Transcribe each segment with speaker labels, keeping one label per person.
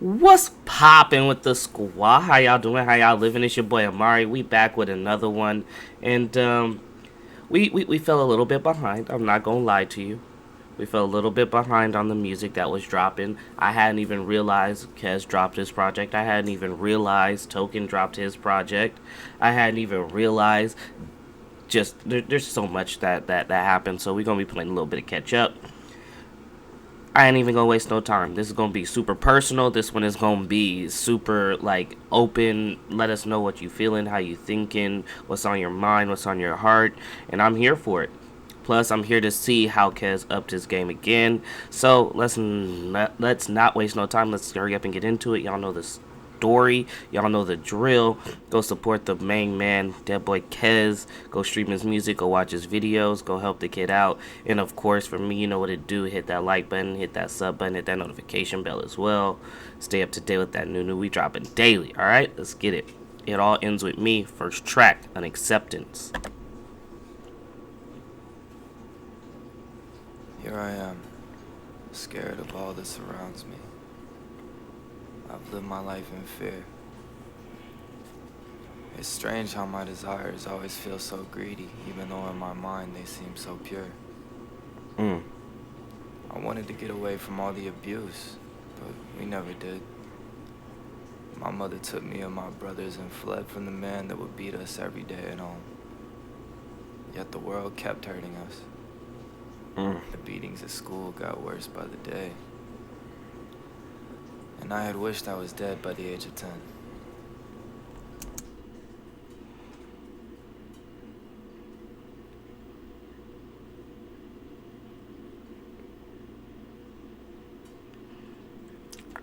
Speaker 1: What's poppin' with the squad? How y'all doing? How y'all living? It's your boy Amauri. We back with another one, and we fell a little bit behind. I'm not gonna lie to you. We fell a little bit behind on the music that was dropping. I hadn't even realized Kez dropped his project. I hadn't even realized Token dropped his project. I hadn't even realized there's so much that happened. So we're gonna be playing a little bit of catch up. I ain't even gonna waste no time. This is gonna be super personal. This one is gonna be super like open. Let us know what you feeling, how you thinking, what's on your mind, what's on your heart, and I'm here for it. Plus, I'm here to see how Kez upped his game again. So let's not waste no time. Let's hurry up and get into it. Y'all know the story. Y'all know the drill. Go support the main man, DedBoi Kez. Go stream his music. Go watch his videos. Go help the kid out. And of course, for me, you know what to do. Hit that like button. Hit that sub button. Hit that notification bell as well. Stay up to date with that new. We dropping daily. All right, let's get it. It all ends with me. First track, an acceptance.
Speaker 2: Here I am, scared of all that surrounds me. I've lived my life in fear. It's strange how my desires always feel so greedy, even though in my mind they seem so pure. I wanted to get away from all the abuse, but we never did. My mother took me and my brothers and fled from the man that would beat us every day at home. Yet the world kept hurting us. The beatings at school got worse by the day. And I had wished I was dead by the age of 10.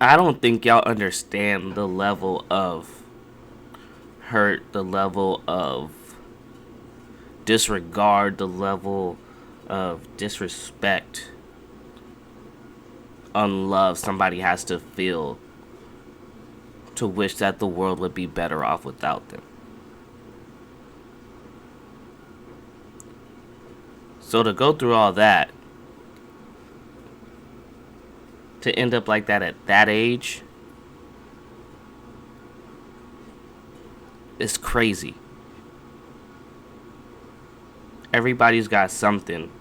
Speaker 1: I don't think y'all understand the level of hurt, the level of disregard, the level of disrespect, unlove somebody has to feel to wish that the world would be better off without them. So to go through all that, to end up like that at that age, it's crazy. Everybody's got something.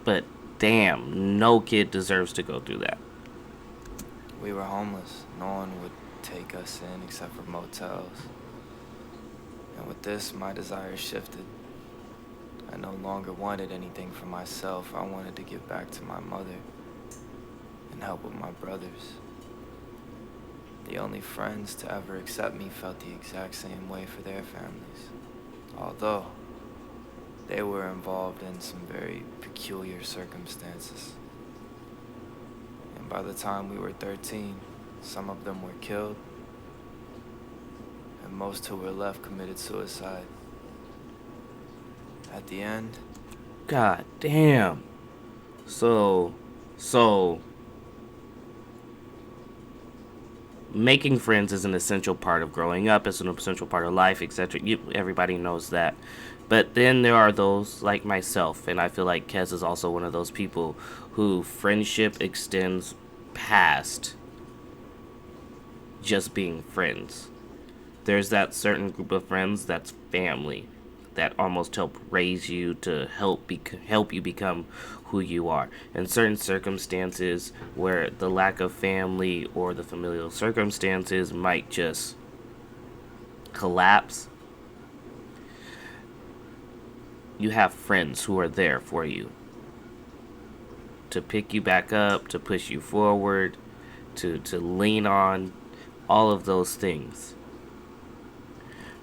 Speaker 1: But damn, no kid deserves to go through that.
Speaker 2: We were homeless. No one would take us in except for motels. And with this, my desires shifted. I no longer wanted anything for myself. I wanted to give back to my mother and help with my brothers. The only friends to ever accept me felt the exact same way for their families. Although they were involved in some very peculiar circumstances. And by the time we were 13, some of them were killed, and most who were left committed suicide. At the end,
Speaker 1: God damn. So making friends is an essential part of growing up. It's an essential part of life, etc. Everybody knows that. But then there are those like myself, and I feel like Kez is also one of those people who friendship extends past just being friends. There's that certain group of friends that's family, that almost help raise you to help you become who you are. In certain circumstances where the lack of family or the familial circumstances might just collapse, you have friends who are there for you to pick you back up, to push you forward, to lean on, all of those things.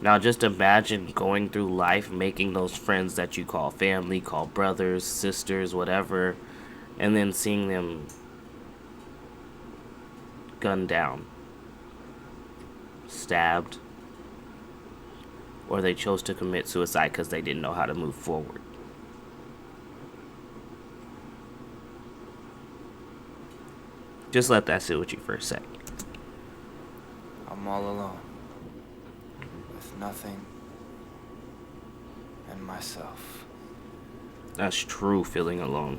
Speaker 1: Now just imagine going through life making those friends that you call family, call brothers, sisters, whatever, and then seeing them gunned down, stabbed, or they chose to commit suicide because they didn't know how to move forward. Just let that sit with you for a sec.
Speaker 2: I'm all alone, with nothing and myself.
Speaker 1: That's true feeling alone.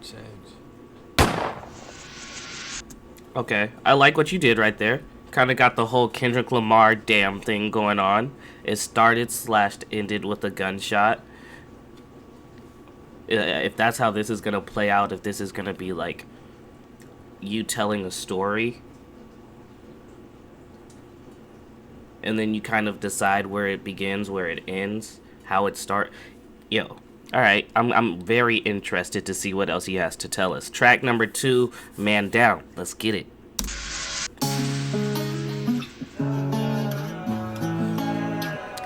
Speaker 2: change.
Speaker 1: Okay, I like what you did right there. Kind of got the whole Kendrick Lamar damn thing going on. It started / ended with a gunshot. If that's how this is gonna play out, if this is gonna be like you telling a story, and then you kind of decide where it begins, where it ends, how it start. Yo, all right, I'm very interested to see what else he has to tell us. Track number 2, Man Down. Let's get it.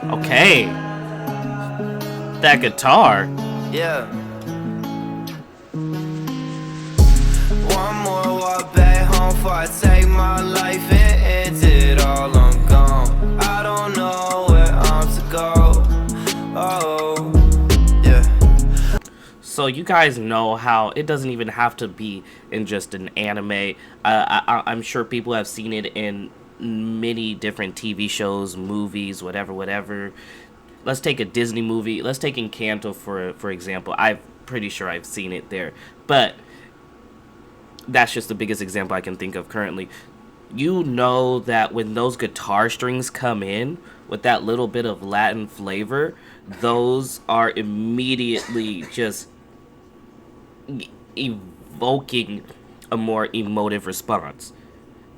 Speaker 1: Okay, that guitar.
Speaker 2: Yeah. One more walk back home before I take my life and end it all. I'm gone. I don't know where I'm to go. Oh, yeah.
Speaker 1: So you guys know how it doesn't even have to be in just an anime. I'm sure people have seen it in many different TV shows, movies, whatever. Let's take a Disney movie. Let's take Encanto for example. I'm pretty sure I've seen it there, but that's just the biggest example I can think of currently. You know that when those guitar strings come in with that little bit of Latin flavor, those are immediately just evoking a more emotive response.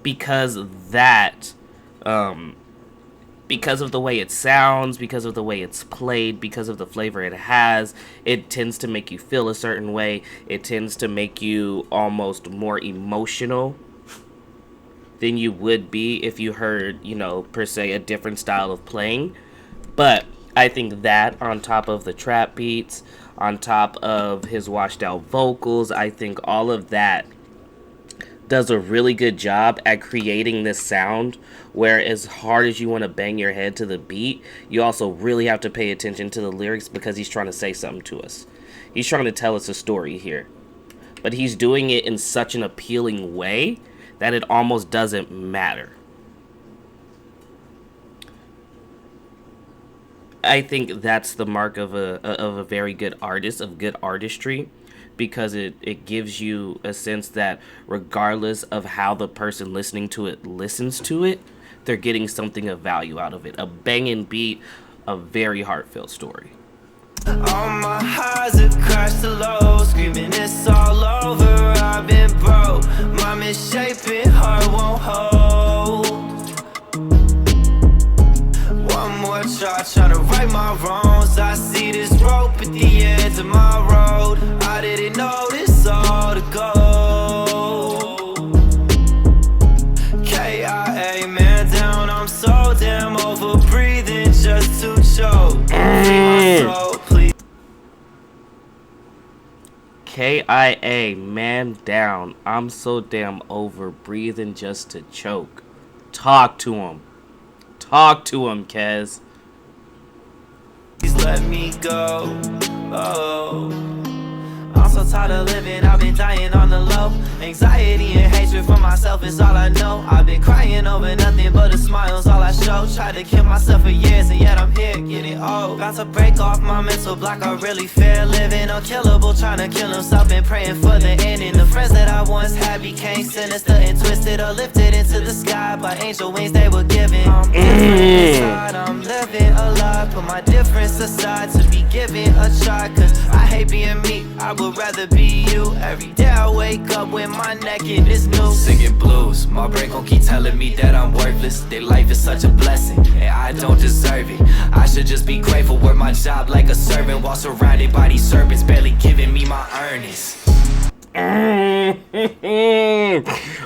Speaker 1: Because because of the way it sounds, because of the way it's played, because of the flavor it has, it tends to make you feel a certain way. It tends to make you almost more emotional than you would be if you heard, per se, a different style of playing. But I think that, on top of the trap beats, on top of his washed out vocals, I think all of that does a really good job at creating this sound where, as hard as you want to bang your head to the beat, you also really have to pay attention to the lyrics, because he's trying to say something to us. He's trying to tell us a story here. But he's doing it in such an appealing way that it almost doesn't matter. I think that's the mark of a very good artist, of good artistry, because it gives you a sense that regardless of how the person listening to it listens to it, they're getting something of value out of it. A banging beat, a very heartfelt story.
Speaker 2: All my highs have crashed to low, screaming it's all over, I've been broke. My misshapen heart won't hold. One more try, trying to right my wrongs. I see this rope at the end of my road. I didn't know this all to go. KIA, man down, I'm so damn over breathing just to choke. Free my soul, please.
Speaker 1: KIA, man down, I'm so damn over breathing just to choke. Talk to him. Talk to him, Kez.
Speaker 2: Please let me go. Oh. I'm so tired of living, I've been dying on the low. Anxiety and hatred for myself is all I know. I've been crying over nothing but a smile's all I show. Tried to kill myself for years and yet I'm here getting old. Got to break off my mental block, I really fear living unkillable, trying to kill himself and praying for the ending. The friends that I once had became sinister and twisted, or lifted into the sky by angel wings they were given. I'm inside, I'm living alive, put my difference aside to be given a try. Cause I hate being me, I would rather be you. Every day I wake up with my naked is new. Singing blues, my brain gon' keep telling me that I'm worthless, that life is such a blessing and I don't deserve it. I should just be grateful, work my job like a servant, while surrounded by these serpents barely giving me my earnings.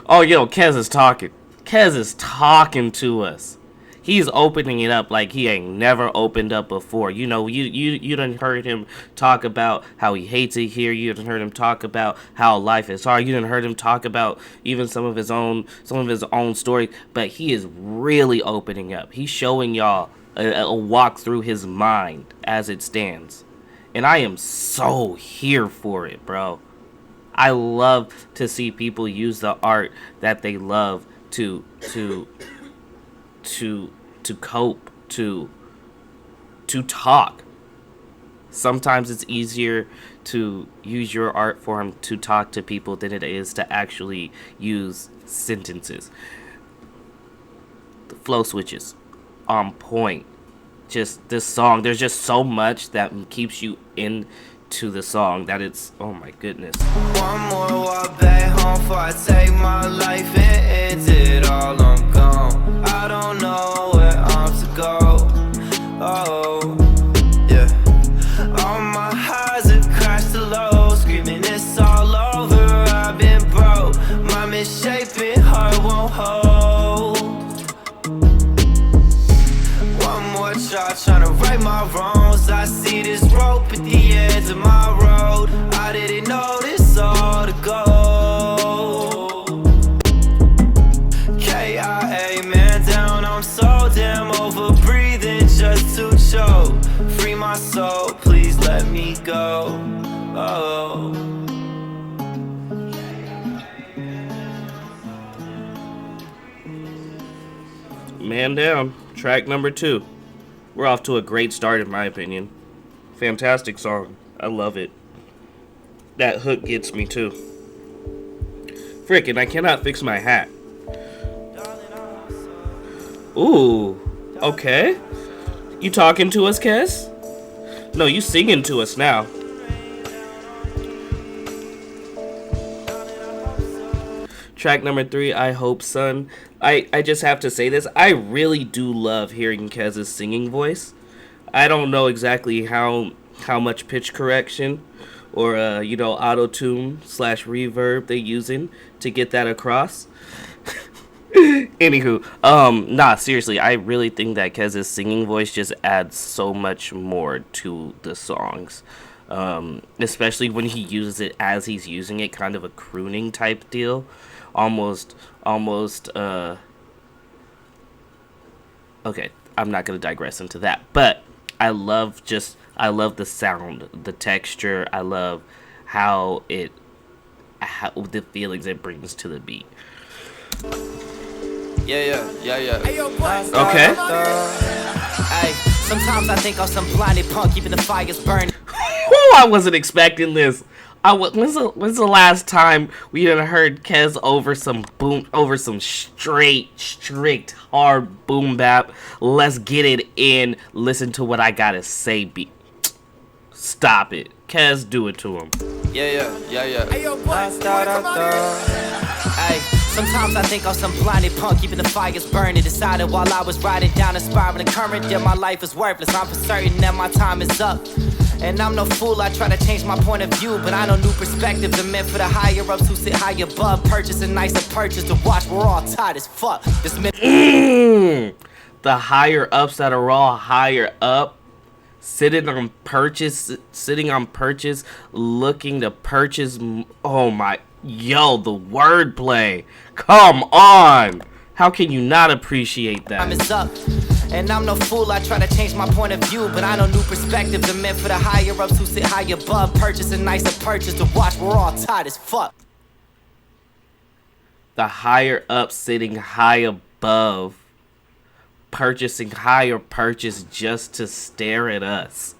Speaker 1: Oh, yo, Kez is talking. Kez is talking to us. He's opening it up like he ain't never opened up before. You done heard him talk about how he hates it here. You done heard him talk about how life is hard. You done heard him talk about even some of his own stories. But he is really opening up. He's showing y'all a walk through his mind as it stands. And I am so here for it, bro. I love to see people use the art that they love to cope, to talk. Sometimes it's easier to use your art form to talk to people than it is to actually use sentences. The flow switches on point. Just this song, there's just so much that keeps you into the song that it's, oh my goodness.
Speaker 2: One more walk back home before I take my life and end it all. I'm gone. I don't know where I'm to go. Oh, yeah. All my highs have crashed to low, screaming it's all over. I've been broke. My misshapen heart won't hold. One more try, trying to right my wrongs. I see this rope at the end of my road. I didn't know this all to go. KIA, man down, I'm so damn over breathing just to choke. Free my soul, please let me go. Oh.
Speaker 1: Man down, track number 2. We're off to a great start in my opinion. Fantastic song. I love it. That hook gets me too. Frickin', I cannot fix my hat. Ooh, okay. You talking to us, Kez? No, you singing to us now. Track number 3, I Hope Son. I just have to say this. I really do love hearing Kez's singing voice. I don't know exactly how much pitch correction or auto-tune / reverb they're using to get that across. Anywho, nah, seriously, I really think that Kez's singing voice just adds so much more to the songs. Especially when he uses it as he's using it, kind of a crooning type deal. Almost, okay, I'm not going to digress into that, but I love the sound, the texture, I love how the feelings it brings to the beat.
Speaker 2: Yeah.
Speaker 1: Okay.
Speaker 2: Hey, sometimes I think I'm some blinded punk keeping the fires burning.
Speaker 1: I wasn't expecting this. When's the last time we heard Kez over some strict hard boom bap? Let's get it in. Listen to what I gotta say. Stop it, Kez, do it to him.
Speaker 2: Yeah. Hey, sometimes I think I'm some blinded punk keeping the fires burning. Decided while I was riding down a spiraling current that my life is worthless. I'm for certain that my time is up. And I'm no fool, I try to change my point of view, but I know new perspectives are meant for the higher ups who sit high above. Purchase a nicer purchase to watch, we're all tight as fuck.
Speaker 1: The higher ups that are all higher up, sitting on purchase, looking to purchase. Oh my, yo, the wordplay. Come on. How can you not appreciate that?
Speaker 2: Time is up. And I'm no fool, I try to change my point of view, but I know new perspectives are meant for the higher ups who sit high above. Purchase a nicer purchase to watch, we're all tight as fuck.
Speaker 1: The higher ups sitting high above, purchasing higher purchase just to stare at us.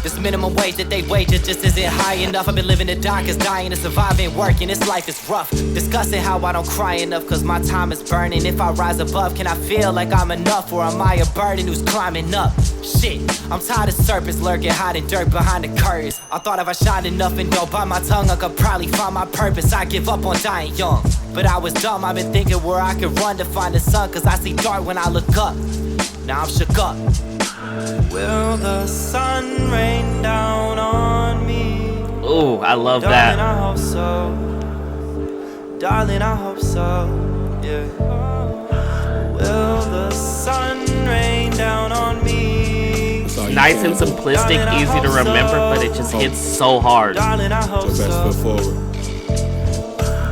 Speaker 2: This minimum wage that they wage it just isn't high enough. I've been living to die cause dying to survive ain't working. This life is rough. Discussing how I don't cry enough cause my time is burning. If I rise above, can I feel like I'm enough? Or am I a burden who's climbing up? Shit, I'm tired of serpents lurking, hiding dirt behind the curtains. I thought if I shined enough and don't bite my tongue, I could probably find my purpose. I give up on dying young, but I was dumb. I've been thinking where I could run to find the sun, cause I see dark when I look up. Now I'm shook up. Will the sun rain down on me?
Speaker 1: Oh, I love
Speaker 2: Darling,
Speaker 1: that.
Speaker 2: I hope so. Darling, I hope so. Yeah. Will the sun rain down on me?
Speaker 1: Nice and simplistic, easy to remember, but it just hits so hard.
Speaker 2: Darling, I hope
Speaker 3: So best foot forward.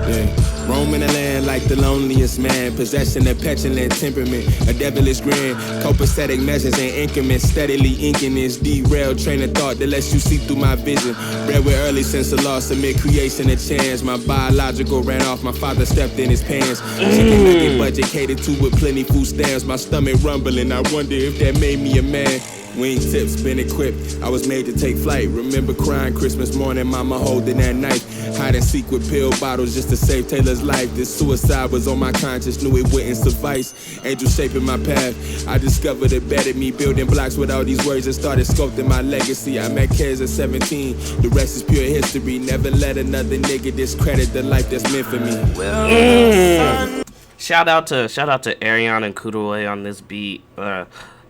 Speaker 3: Yeah. Roaming the land like the loneliest man, possessing a petulant temperament, a devilish grin, copacetic measures and increments, steadily inking this derailed train of thought that lets you see through my vision. Bred with early sense of loss amid creation a chance. My biological ran off, my father stepped in his pants. Chicken nugget budget catered to with plenty food stamps. My stomach rumbling, I wonder if that made me a man. Wingtips, been equipped. I was made to take flight. Remember crying Christmas morning, mama holding that knife. Hide and seek with pill bottles just to save Taylor's life. This suicide was on my conscience, knew it wouldn't suffice. Angel shaping my path. I discovered it bettered me, building blocks with all these words and started sculpting my legacy. I met Kez at 17. The rest is pure history. Never let another nigga discredit the life that's meant for me.
Speaker 1: Shout out to Arion and Kudoy on this beat.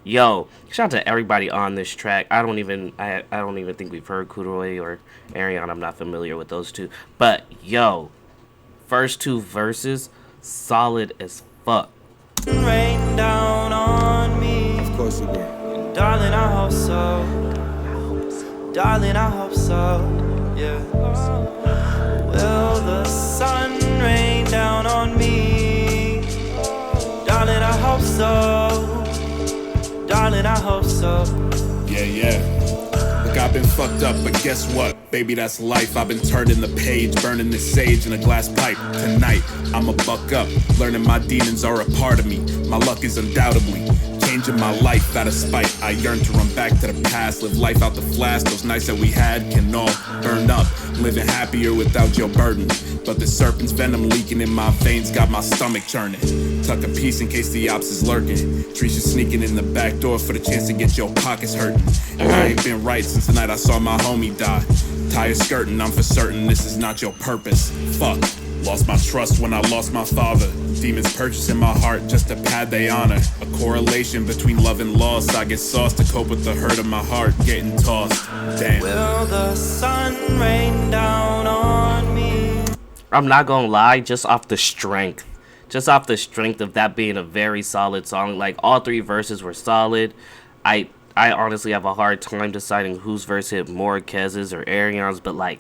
Speaker 1: Yo, shout out to everybody on this track. I don't even think we've heard Kudoy or Arion. I'm not familiar with those two. But yo, first two verses, solid as fuck.
Speaker 2: Rain down on me.
Speaker 3: Of course it will.
Speaker 2: Darling, I hope so. Darling, I hope so. Yeah. Will the sun rain down on me? Darling, I hope so. Darling, I hope so.
Speaker 4: Yeah. Look, I've been fucked up, but guess what? Baby, that's life. I've been turning the page, burning this sage in a glass pipe. Tonight, I'ma buck up, learning my demons are a part of me. My luck is undoubtedly changing my life out of spite. I yearn to run back to the past, live life out the flash. Those nights that we had can all burn up. Living happier without your burden. But the serpent's venom leaking in my veins got my stomach churning. Tuck a piece in case the ops is lurking. Trees you sneaking in the back door for the chance to get your pockets hurting. And I ain't been right since the night I saw my homie die. Tired skirting, I'm for certain this is not your purpose. Fuck, lost my trust when I lost my father. Demons purchasing my heart just to pad they honor. A correlation between love and loss. I get sauced to cope with the hurt of my heart getting tossed. Damn.
Speaker 2: Will the sun rain down on me?
Speaker 1: I'm not gonna lie, just off the strength of that being a very solid song. Like, all three verses were solid. I honestly have a hard time deciding whose verse hit more, Kez's or Arion's, but like,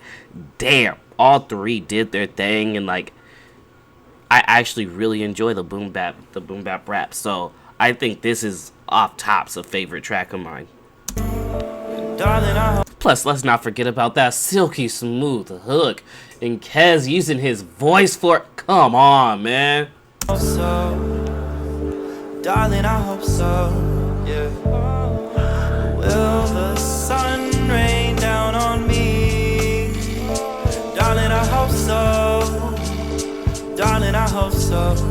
Speaker 1: damn, all three did their thing, and like, I actually really enjoy the boom bap rap. So I think this is off tops a favorite track of mine. Plus, let's not forget about that silky smooth hook and Kez using his voice for it. Come on, man.
Speaker 2: Darling, I hope so. Yeah. Will the sun rain down on me? Darling, I hope so. Darling, I hope so.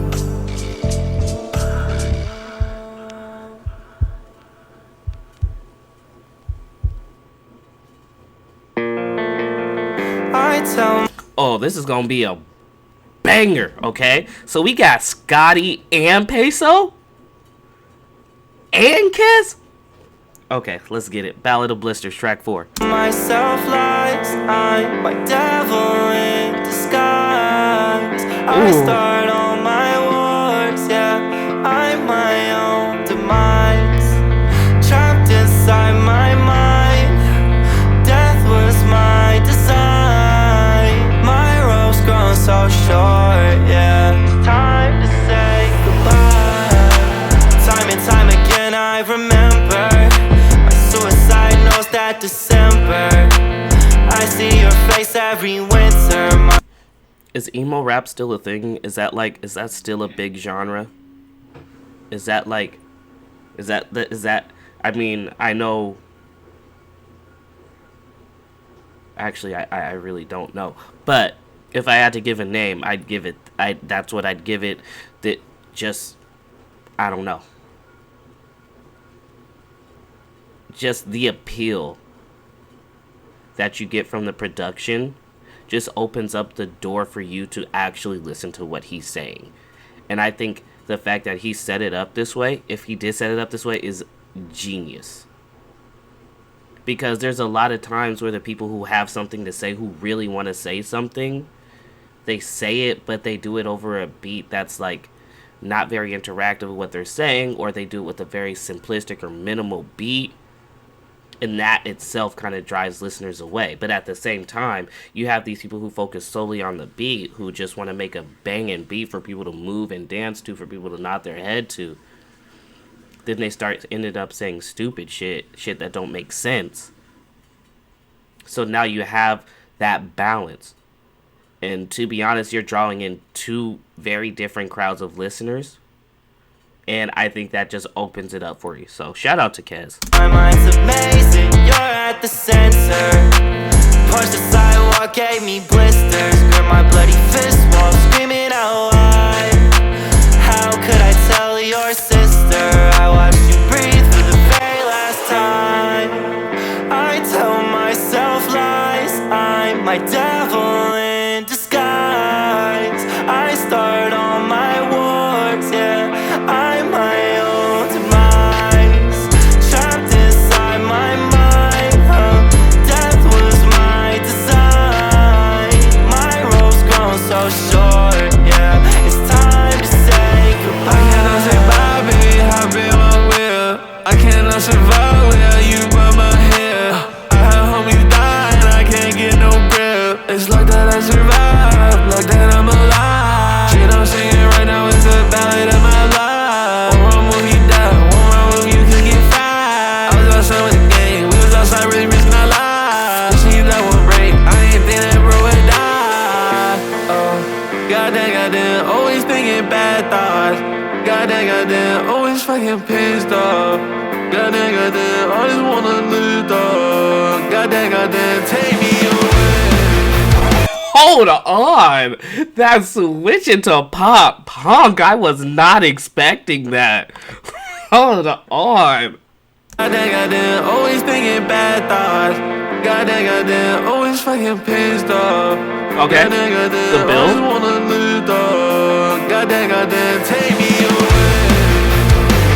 Speaker 1: Oh, this is gonna be a banger, okay? So we got Scotty and Peso and Kez. Okay, let's get it. Ballad of Blisters, track 4.
Speaker 2: Myself lies, I'm my devil in disguise. I start all my wars, yeah. I'm my own demise. Trapped inside my mind. Death was my design. My rope's grown so short, yeah. Time to say goodbye. Time and time again I remember. Suicide knows that December. I see your face every winter.
Speaker 1: Is emo rap still a thing? Is that still a big genre? Is that I mean, I know. Actually, I really don't know. But if I had to give a name, I'd give it. That's what I'd give it. That just, I don't know. Just the appeal that you get from the production just opens up the door for you to actually listen to what he's saying. And I think the fact that he set it up this way, if he did set it up this way, is genius. Because there's a lot of times where the people who have something to say, who really want to say something, they say it, but they do it over a beat that's like not very interactive with what they're saying, or they do it with a very simplistic or minimal beat. And that itself kind of drives listeners away. But at the same time, you have these people who focus solely on the beat, who just want to make a banging beat for people to move and dance to, for people to nod their head to. Then they ended up saying stupid shit that don't make sense. So now you have that balance. And to be honest, you're drawing in two very different crowds of listeners. and I think that just opens it up for you. So shout out to Kez.
Speaker 5: My mind's amazing, you're at the center. Punch the sidewalk, gave me blisters. Grip my bloody fist while screaming out loud. How could I tell your sister I watched you breathe for the very last time? I tell myself lies, I'm my devil in disguise. I start all my wars, yeah, I'm my own demise. Trapped inside my mind, death was my design. My rope's grown so short, yeah, it's time to say goodbye. I cannot say bye, baby, hop in my wheel. I cannot survive without you by my hair. I have homies die and I can't get no grip. It's like that I survive, like that I'm alive. Shit I'm singing right now is the ballad of my life. One wrong move you die, one wrong move you could get fired. I was outside with the game, we was outside really risking our lives. See that one break, I ain't think that bro would die. Oh, goddamn, always thinking bad thoughts. Goddamn, always fucking pissed off. Goddamn, I just wanna live, dog. Goddamn, take me away.
Speaker 1: Hold on, that switch into pop punk, I was not expecting that. Hold on.
Speaker 5: Goddamn, always thinking bad thoughts. Goddamn, always fucking pissed off.
Speaker 1: Okay, the
Speaker 5: I just wanna live, dog. Goddamn, take me away.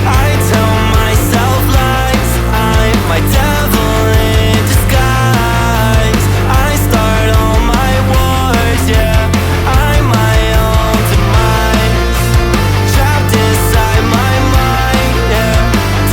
Speaker 5: I tell myself lies, I'm my devil in disguise. I start all my wars, yeah, I'm my own demise. Trapped inside my mind, yeah,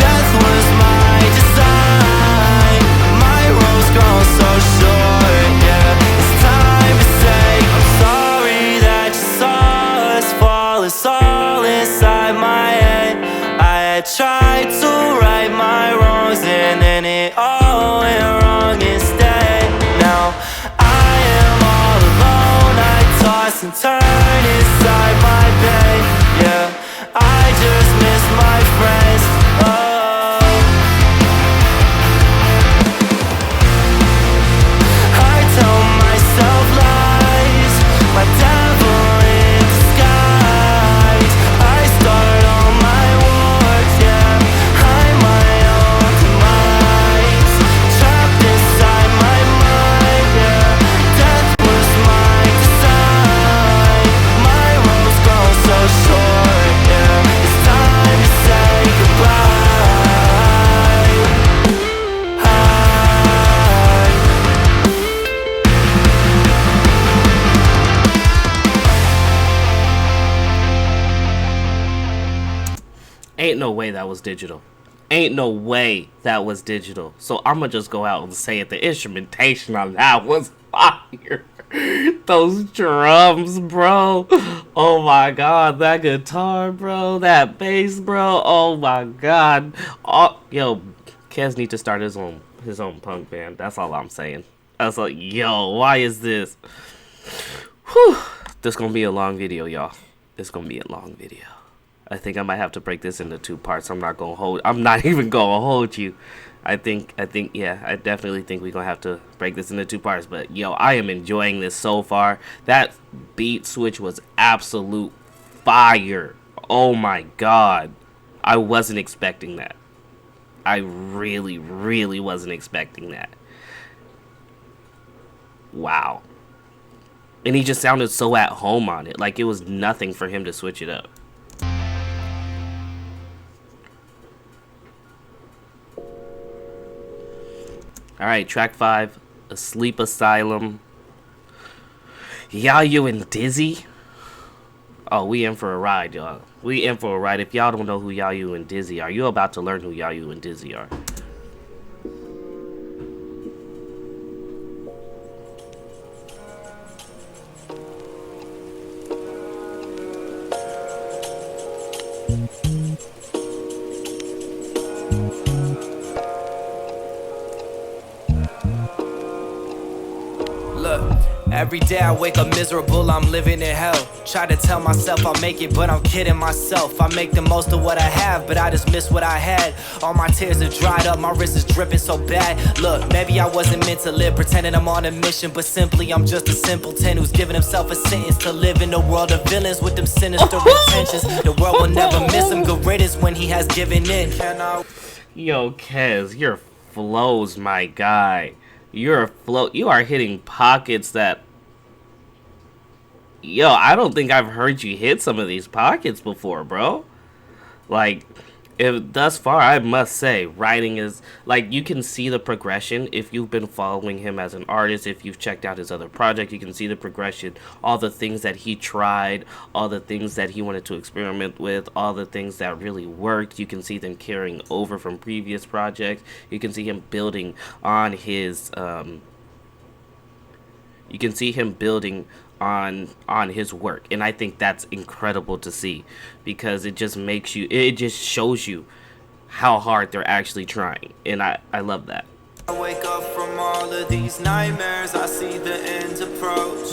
Speaker 5: death was my design. My rope's grown so short, yeah, it's time to say I'm sorry that you saw us fall. It's all inside my head. I tried to right my wrongs and then it all went wrong instead. Now I am all alone, I toss and turn inside my bed. Yeah, I just miss my friends. Oh, I tell myself lies, my devil in disguise. I start all my wars, yeah, I'm my own demise. Trapped inside my mind, yeah, death was my design. My rope's grown so short, yeah, it's time to say goodbye.
Speaker 1: Ain't no way that was digital. Ain't no way that was digital. So I'm gonna just go out and say it. The instrumentation on that was fire. Those drums, bro. Oh my god, that guitar, bro. That bass, bro. Oh my god. Oh, yo, Kez need to start his own punk band. That's all I'm saying. I was like, yo, why is this? Whew. This gonna be a long video, y'all. This gonna be a long video. I think I might have to break this into 2 parts. I'm not even gonna hold you. I definitely think we're gonna have to break this into 2 parts. But yo, I am enjoying this so far. That beat switch was absolute fire. Oh my god. I wasn't expecting that. I really, really wasn't expecting that. Wow. And he just sounded so at home on it. Like it was nothing for him to switch it up. Alright, track 5, Asleep Asylum. Yayu and Dizzy. Oh, we in for a ride, y'all. We in for a ride. If y'all don't know who Yayu and Dizzy are, you're about to learn who Yayu and Dizzy are.
Speaker 5: Every day I wake up miserable, I'm living in hell. Try to tell myself I'll make it, but I'm kidding myself. I make the most of what I have, but I just miss what I had. All my tears are dried up, my wrist is dripping so bad. Look, maybe I wasn't meant to live, pretending I'm on a mission, but simply I'm just a simpleton who's giving himself a sentence to live in a world of villains with them sinister intentions. The world will never miss him, good riddance when he has given in.
Speaker 1: Yo, Kez, your flows, my guy. You are hitting pockets that... Yo, I don't think I've heard you hit some of these pockets before, bro. Like, thus far, I must say, writing is... Like, you can see the progression if you've been following him as an artist. If you've checked out his other project, you can see the progression. All the things that he tried, all the things that he wanted to experiment with, all the things that really worked. You can see them carrying over from previous projects. You can see him building on his... you can see him building on his work, and I think that's incredible to see, because it just makes you, it just shows you how hard they're actually trying, and I love that.
Speaker 5: I wake up from all of these nightmares, I see the end approach.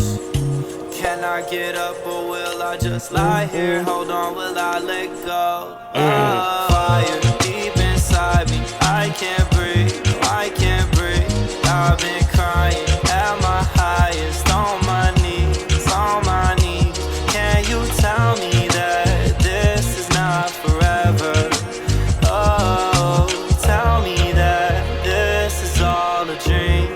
Speaker 5: Can I get up or will I just lie here? Hold on, will I let go? Fire deep inside me, I can't breathe, no, I can't breathe. I've been crying at my highest, on my knees, can you tell me that this is not forever? Oh, tell me that this is all a dream,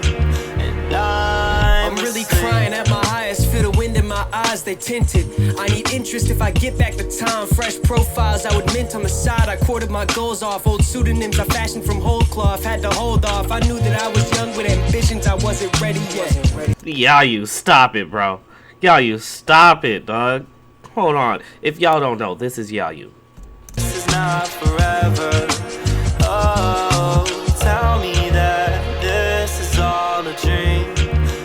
Speaker 5: and I'm really crying at my highest, feel the wind in my eyes, they tinted. I need interest if I get back the time, fresh profiles I would mint on the side. I quartered my goals off, old pseudonyms I fashioned from whole cloth, had to hold off. I knew that I was young with ambitions, I wasn't ready yet.
Speaker 1: Yeah, you stop it, bro. Yayu, stop it, dog. Hold on. If y'all don't know, this is Yayu.
Speaker 5: This is not forever. Oh, tell me that this is all a dream,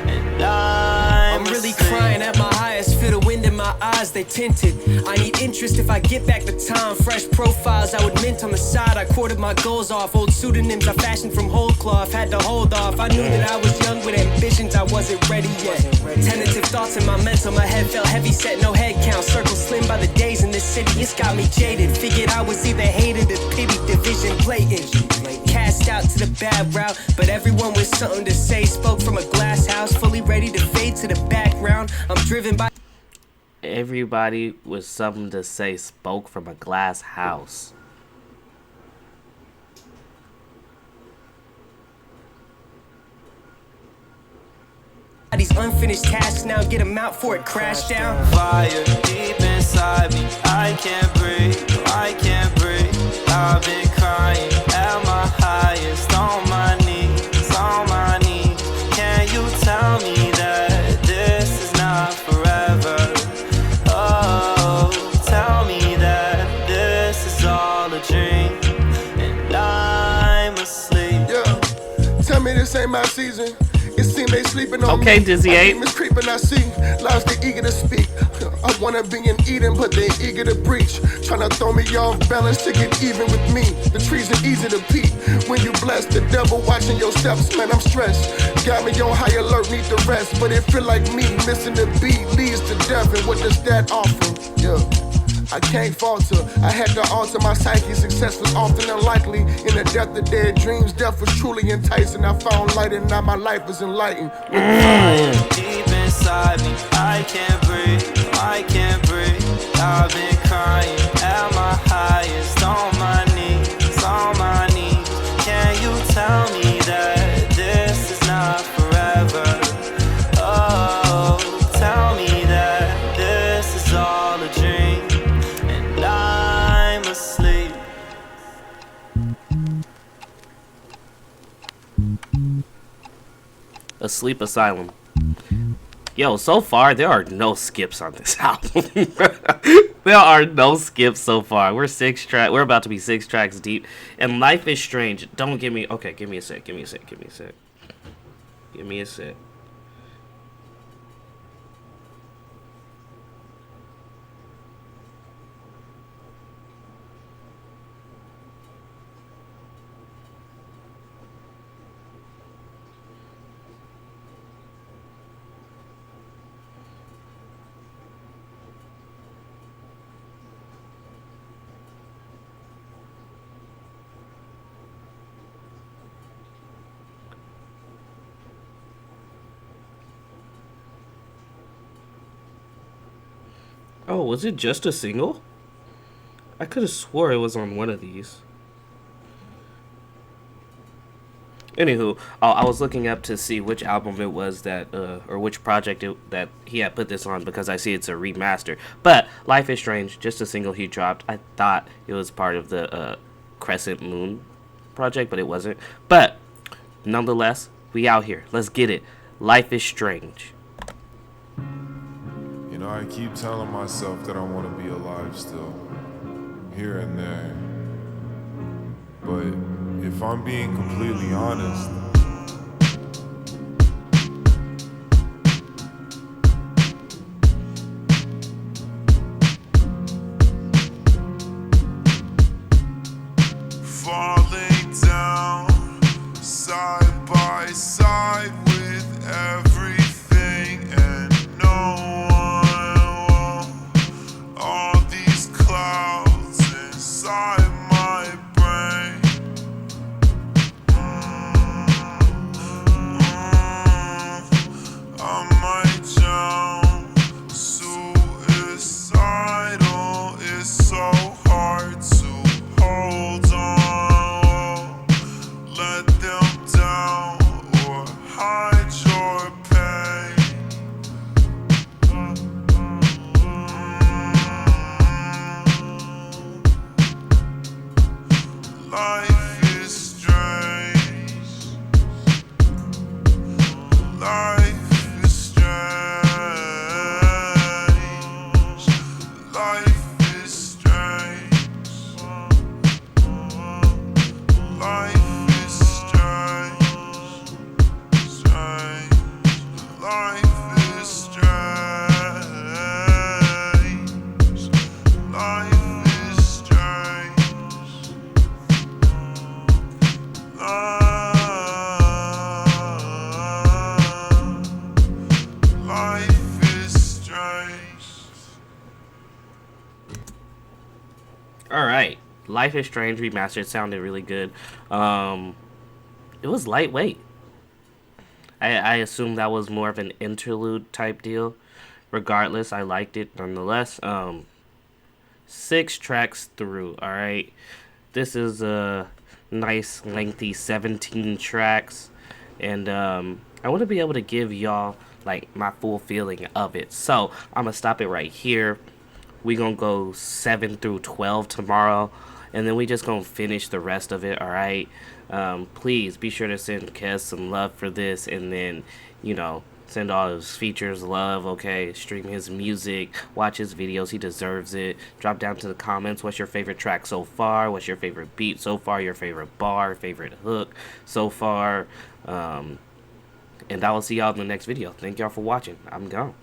Speaker 5: and I'm really crying at my highest, feel the wind in my eyes, they tinted. I need interest if I get back the time, fresh profiles I would mint on the side. I quartered my goals off, old pseudonyms I fashioned from whole cloth, had to hold off. I knew that I was young with ambitions, I wasn't ready yet. Tentative thoughts in my mental, my head felt heavy set, no head count. Circle slim by the days in this city, it's got me jaded. Figured I was either hated or pitied, division blatant. Cast out to the bad route, but everyone with something to say. Spoke from a glass house, fully ready to fade to the background. I'm driven by...
Speaker 1: Everybody with something to say spoke from a glass house.
Speaker 5: These unfinished tasks now, get them out for it crash down. Fire deep inside me, I can't breathe, no, I can't breathe. I've been crying at my highest, on my knees. Can you tell me that this is not forever? Oh, tell me that this is all a dream, and I'm asleep.
Speaker 3: Yeah, tell me this ain't my season. It seems they sleeping on
Speaker 1: okay,
Speaker 3: me.
Speaker 1: Dizzy 8.
Speaker 3: Demons creeping, I see. Lies they eager to speak. I wanna be in Eden, but they eager to breach. Tryna throw me off balance to get even with me. The trees are easy to peep. When you bless the devil watching your steps, man, I'm stressed. Got me on high alert, need the rest. But it feel like me missing the beat leads to death. And what does that offer? Yeah. I can't falter. I had to alter my psyche. Success was often unlikely. In the depth of dead dreams, death was truly enticing. I found light and now my life is enlightened.
Speaker 5: Deep inside me, I can't breathe, no, I can't breathe. I've been crying at my highest, on my knees. Can you tell me that this is not forever? Oh, tell me that this is all a dream, and I'm asleep.
Speaker 1: A sleep asylum. Yo, so far there are no skips on this album. There are no skips so far. We're about to be 6 tracks deep, and Life is Strange. Don't give me. Okay, give me a sec. Oh, was it just a single? I could have swore it was on one of these. Anywho, I was looking up to see which album it was that, or which project that he had put this on, because I see it's a remaster. But Life is Strange, just a single he dropped. I thought it was part of the Crescent Moon project, but it wasn't. But nonetheless, we out here. Let's get it. Life is Strange.
Speaker 6: You know, I keep telling myself that I want to be alive still, here and there. But if I'm being completely honest, falling down side by side with everything and no one. All these clouds inside my brain. I might drown. Suicidal is so hard to hold on. Let them down or hide your pain. Life is strange. Life is strange. Life is strange. Life is strange. Strange. Life is strange. Life is strange. Life is strange.
Speaker 1: All right, Life is Strange remastered sounded really good. It was lightweight. I assume that was more of an interlude type deal. Regardless, I liked it nonetheless. 6 tracks through. All right, this is a nice lengthy 17 tracks, and I want to be able to give y'all like my full feeling of it. So I'm gonna stop it right here. We gonna go 7 through 12 tomorrow, and then we just gonna finish the rest of it. All right. Please be sure to send Kez some love for this, and then send all his features love. Okay, stream his music, watch his videos. He deserves it. Drop down to the comments. What's your favorite track so far? What's your favorite beat so far? Your favorite bar, favorite hook so far? And I will see y'all in the next video. Thank y'all for watching. I'm gone.